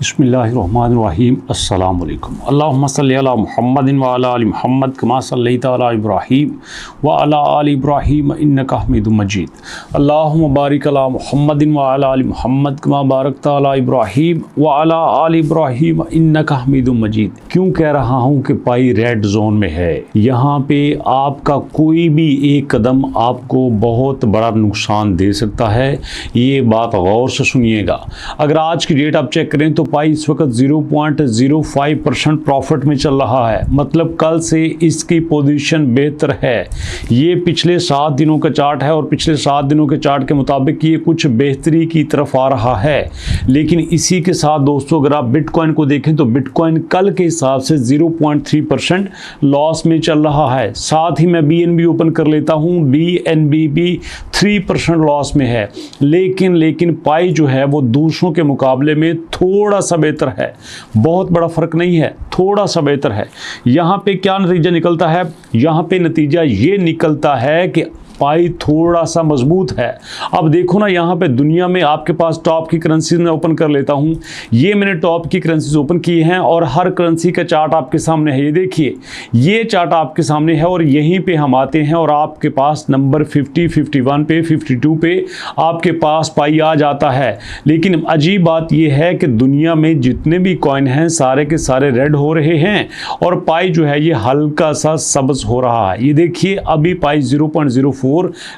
बिस्मिल्लाहिर्रहमानिर्रहीम अस्सलामु अलैकुम अल्लाहुम्मा सल्लि अला मुहम्मदिन व अला आलि मुहम्मद कमा सल्लैता अला इब्राहीम व अला आलि इब्राहीम इन्नका हमीदुम मजीद अल्लाहुम्मा बारिक अला मुहम्मदिन व अला आलि मुहम्मद कमा बारकता अला इब्राहीम व अला आलि इब्राहीम इन्नका हमीदुम मजीद। क्यों कह रहा हूँ कि पाई रेड जोन में है? यहाँ पे आपका कोई भी एक कदम आपको बहुत बड़ा नुकसान दे सकता है। ये बात गौर से सुनिएगा। अगर आज की डेट आप चेक करें तो पाई इस वक्त 0.05% प्रॉफिट में चल रहा है, मतलब कल से इसकी पोजीशन बेहतर है। ये पिछले 7 दिनों का चार्ट है और पिछले 7 दिनों के चार्ट के मुताबिक ये कुछ बेहतरी की तरफ आ रहा है। लेकिन इसी के साथ दोस्तों अगर आप बिटकॉइन को देखें तो बिटकॉइन कल के हिसाब से 0.3% लॉस में चल रहा है। साथ ही मैं BNB ओपन कर लेता हूँ, BNB भी 3% लॉस में है। लेकिन पाई जो है वो दूसरों के मुकाबले में थोड़ा सा बेहतर है। बहुत बड़ा फर्क नहीं है, थोड़ा सा बेहतर है। यहाँ पे क्या नतीजा निकलता है? यहाँ पे नतीजा ये निकलता है कि पाई थोड़ा सा मजबूत है। अब देखो ना, यहाँ पे दुनिया में आपके पास टॉप की करेंसीज में ओपन कर लेता हूँ। ये मैंने टॉप की करेंसीज ओपन की हैं और हर करेंसी का चार्ट आपके सामने है। ये देखिए, ये चार्ट आपके सामने है और यहीं पे हम आते हैं और आपके पास नंबर 50, 51 पे, 52 पे आपके पास पाई आ जाता है। लेकिन अजीब बात यह है कि दुनिया में जितने भी कॉइन हैं सारे के सारे रेड हो रहे हैं और पाई जो है ये हल्का सा सब्ज हो रहा है। ये देखिए, अभी पाई 0.04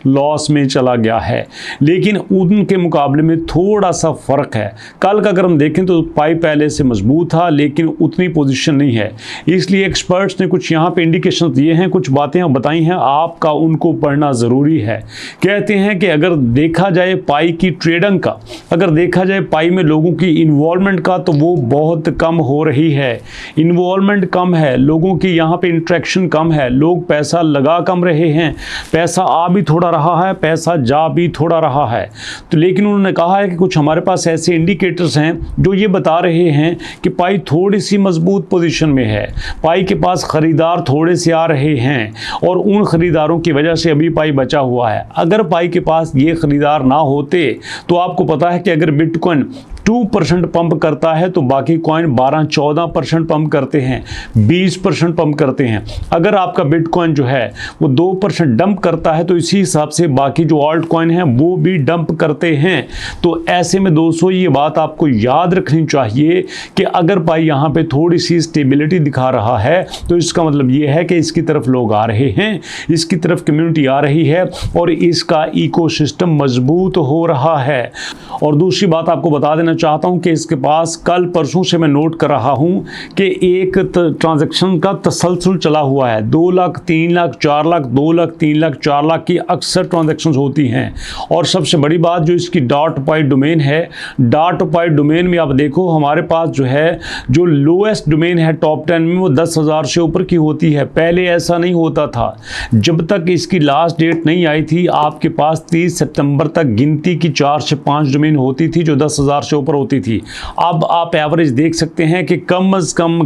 लॉस में चला गया है। लेकिन उनके मुकाबले में थोड़ा सा फर्क है। कल का अगर हम देखें तो पाई पहले से मजबूत था लेकिन उतनी पोजीशन नहीं है। इसलिए एक्सपर्ट्स ने कुछ यहाँ पे इंडिकेशन दिए हैं, कुछ बातें बताई हैं, आपका उनको पढ़ना ज़रूरी है। कहते हैं कि अगर देखा जाए पाई की ट्रेडिंग का, अगर देखा जाए पाई में लोगों की इन्वॉल्वमेंट का, तो वो बहुत कम हो रही है। इन्वॉल्वमेंट कम है, लोगों की यहाँ पे इंट्रैक्शन कम है, लोग पैसा लगा कम रहे हैं, पैसा आ भी थोड़ा रहा है, पैसा जा भी थोड़ा रहा है। तो लेकिन उन्होंने कहा है कि कुछ हमारे पास ऐसे इंडिकेटर्स हैं जो ये बता रहे हैं कि पाई थोड़ी सी मजबूत पोजीशन में है। पाई के पास खरीदार थोड़े से आ रहे हैं और उन खरीदारों की वजह से अभी पाई बचा हुआ है। अगर पाई के पास ये खरीदार ना होते तो आपको पता है कि अगर बिटकॉइन 2% पंप करता है तो बाकी कॉइन 12-14% पंप करते हैं, 20% पंप करते हैं। अगर आपका बिटकॉइन जो है वो 2% डंप करता है तो इसी हिसाब से बाकी जो ऑल्ट कॉइन हैं वो भी डंप करते हैं। तो ऐसे में दोस्तों ये बात आपको याद रखनी चाहिए कि अगर पाई यहाँ पे थोड़ी सी स्टेबिलिटी दिखा रहा है तो इसका मतलब ये है कि इसकी तरफ लोग आ रहे हैं, इसकी तरफ कम्युनिटी आ रही है और इसका इकोसिस्टम मजबूत हो रहा है। और दूसरी बात आपको बता देना चाहता हूं कि इसके पास कल परसों से मैं नोट कर रहा हूं कि एक ट्रांजैक्शन का तसलसल चला हुआ है। 2 लाख, 3 लाख, 4 लाख, 2 लाख, 3 लाख, 4 लाख की अक्सर ट्रांजैक्शंस होती हैं। और सबसे बड़ी बात जो इसकी डॉट पाई डोमेन है, डॉट पाई डोमेन में आप देखो हमारे पास जो है जो लोएस्ट डोमेन है टॉप 10 में वो 10,000 से ऊपर की होती है। पहले ऐसा नहीं होता था। जब तक इसकी लास्ट डेट नहीं आई थी आपके पास 30 सितंबर तक गिनती की 4 से 5 डोमेन होती थी जो 10,000 से ऊपर होती थी। अब आप एवरेज देख सकते हैं कि कम से कम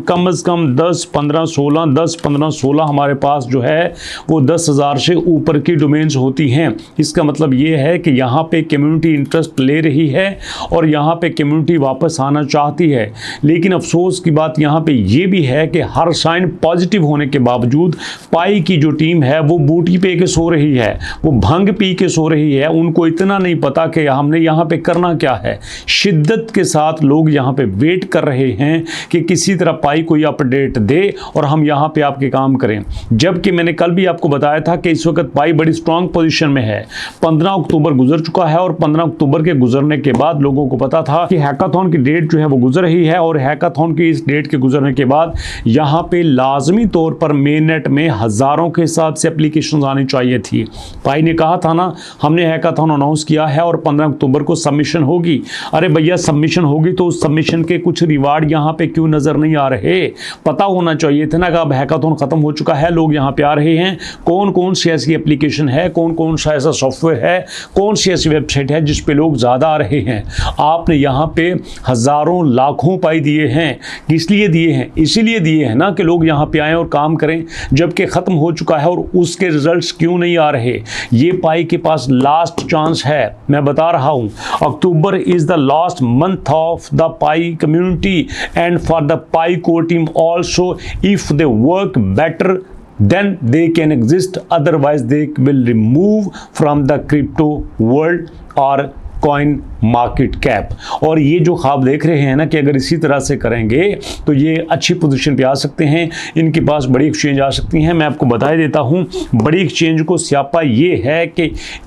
10, 15, 16, 10, 15, 16 हमारे पास जो है वो 10,000 से ऊपर की डोमेन्स होती हैं। इसका मतलब ये है कि यहाँ पे कम्युनिटी इंटरेस्ट ले रही है और यहाँ पे कम्युनिटी वापस आना चाहती है। लेकिन अफसोस की बात यहाँ पे ये भी है कि हर साइन पॉजिटिव होने के बावजूद पाई की जो टीम है वो बूटी पे के सो रही है, वो भंग पी के सो रही है। उनको इतना नहीं पता कि हमने यहाँ पे करना क्या है। शिद्दत के साथ लोग यहाँ पे वेट कर रहे हैं कि किसी तरह पाई कोई अपडेट दे और हम यहाँ पे आपके काम करें। जबकि मैंने कल भी आपको बताया था कि इस वक्त पाई बड़ी स्ट्रांग पोजीशन में है। 15 अक्टूबर गुजर चुका है और 15 अक्टूबर के गुजरने के बाद लोगों को पता था कि हैकाथॉन की डेट जो है वो गुजर रही है और हैकाथॉन की इस डेट के गुजरने के बाद यहाँ पे लाजमी तौर पर मेन नेट में हजारों के हिसाब से एप्लीकेशन आनी चाहिए थी। पाई ने कहा था ना, हमने हैकाथॉन अनाउंस किया है और 15 अक्टूबर को सबमिशन होगी। अरे भैया, सबमिशन होगी तो उस सबमिशन के कुछ रिवार्ड यहाँ पे क्यों नजर नहीं आ रहे? पता होना चाहिए था ना कि अब हैकाथॉन खत्म हो चुका है, लोग यहाँ पे आ रहे हैं। कौन कौन सी ऐसी एप्लीकेशन है, कौन कौन सा ऐसा सॉफ्टवेयर है, कौन सी ऐसी वेबसाइट है जिस पे लोग ज़्यादा आ रहे हैं? आपने यहाँ पे हज़ारों लाखों पाई दिए हैं। किस लिए दिए हैं? इसीलिए दिए हैं ना कि लोग यहाँ पे आएँ और काम करें, जबकि ख़त्म हो चुका है और उसके रिजल्ट्स क्यों नहीं आ रहे? ये पाई के पास लास्ट चांस है। मैं बता रहा हूँ, October is the last month of the Pi community and for the Pi core team also. If they work better, then they can exist, otherwise they will remove from the crypto world or coin market cap. और ये जो ख्वाब देख रहे हैं ना कि अगर इसी तरह से करेंगे तो ये अच्छी पोजीशन पे आ सकते हैं, इनके पास बड़ी एक्सचेंज आ सकती हैं। मैं आपको बता देता हूँ, बड़ी एक्सचेंज को स्यापा ये है कि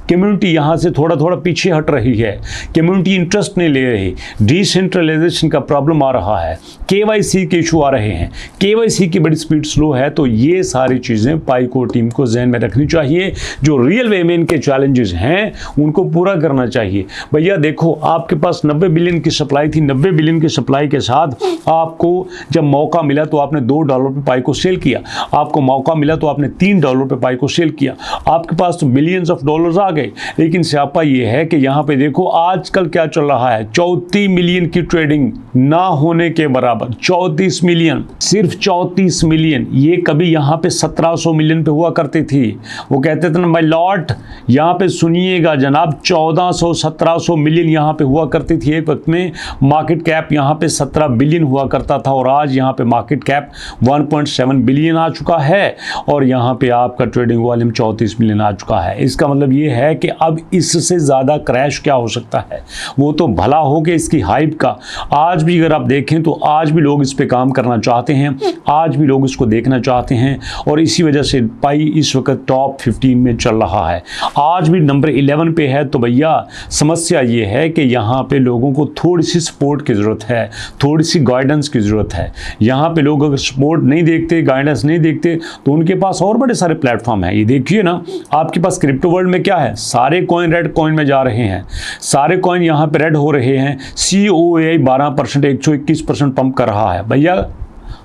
कम्युनिटी यहाँ से थोड़ा थोड़ा पीछे हट रही है, कम्युनिटी इंटरेस्ट नहीं ले रही, डिसेंट्रलाइजेशन का प्रॉब्लम आ रहा है, KYC के इशू आ रहे हैं, KYC की बड़ी स्पीड स्लो है। तो ये सारी चीज़ें पाई कोर टीम को जहन में रखनी चाहिए। जो रियल वे में इनके चैलेंजेस हैं उनको पूरा करना चाहिए। भैया देखो, आपके पास 90 बिलियन की सप्लाई थी, 90 बिलियन की सप्लाई के साथ आपको जब मौका मिला तो आपने $2 पे पाई को सेल किया, आपको मौका मिला तो आपने $3 पे पाई को सेल किया, आपके पास तो बिलियंस ऑफ डॉलर्स आ गए। लेकिन स्यापा ये है कि यहाँ पे देखो आजकल क्या चल रहा है, 34 मिलियन की ट्रेडिंग ना होने के बराबर, 34 मिलियन, सिर्फ 34 मिलियन। ये कभी यहाँ पे 1700 मिलियन पे हुआ करती थी। वो कहते थे ना माय लॉर्ड, यहाँ पे सुनिएगा जनाब, 1400-1700 मिलियन यहाँ पे हुआ करती थी एक वक्त में। मार्केट कैप यहाँ पे 17 बिलियन हुआ करता था और आज यहाँ पे मार्केट कैप 1.7 बिलियन आ चुका है और यहाँ पे आपका ट्रेडिंग वॉल्यूम 34 मिलियन आ चुका है। इसका मतलब ये है कि अब इससे ज़्यादा क्रैश क्या हो सकता है। वो तो भला हो कि इसकी हाइप का आज भी अगर आप देखें तो आज भी लोग इस पे काम करना चाहते हैं, आज भी लोग इसको देखना चाहते हैं और इसी वजह से पाई इस वक्त टॉप 15 में चल रहा है, आज भी नंबर 11 पे है। तो भैया समस्या ये है कि यहाँ पे लोगों को थोड़ी सी सपोर्ट की ज़रूरत है, थोड़ी सी गाइडेंस की ज़रूरत है। यहाँ पे लोग अगर सपोर्ट नहीं देखते, गाइडेंस नहीं देखते तो उनके पास और बड़े सारे प्लेटफॉर्म हैं। ये देखिए ना, आपके पास क्रिप्टो वर्ल्ड में क्या है, सारे कॉइन रेड कॉइन में जा रहे हैं, सारे कॉइन यहाँ पे रेड हो रहे हैं। COAI 12%, 121% पंप कर रहा है। भैया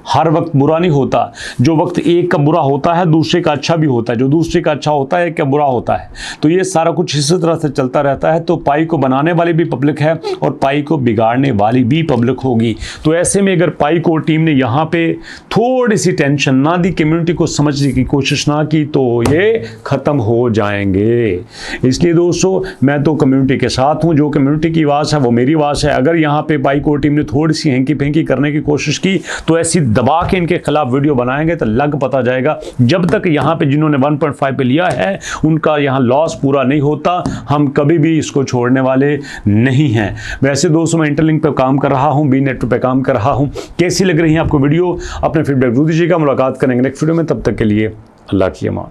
हर वक्त बुरा नहीं होता, जो वक्त एक का बुरा होता है दूसरे का अच्छा भी होता है, जो दूसरे का अच्छा होता है एक का बुरा होता है। तो ये सारा कुछ इसी तरह से चलता रहता है। तो पाई को बनाने वाली भी पब्लिक है और पाई को बिगाड़ने वाली भी पब्लिक होगी। तो ऐसे में अगर पाई कोर टीम ने यहाँ पे थोड़ी सी टेंशन ना दी, कम्युनिटी को समझने की कोशिश ना की, तो ये ख़त्म हो जाएंगे। इसलिए दोस्तों मैं तो कम्युनिटी के साथ हूँ, जो कम्युनिटी की आवाज़ है वो मेरी आवाज़ है। अगर यहाँ पे पाई कोर टीम ने थोड़ी सी हैंकी फेंकी करने की कोशिश की तो ऐसी दबा के इनके खिलाफ वीडियो बनाएंगे तो लग पता जाएगा। जब तक यहाँ पे जिन्होंने 1.5 पे लिया है उनका यहाँ लॉस पूरा नहीं होता, हम कभी भी इसको छोड़ने वाले नहीं हैं। वैसे दोस्तों मैं इंटरलिंक पे काम कर रहा हूँ, BNet पे काम कर रहा हूँ। कैसी लग रही है आपको वीडियो, अपने फीडबैक जरूर दीजिएगा। मुलाकात करेंगे नेक्स्ट वीडियो में, तब तक के लिए अल्लाह की अमान।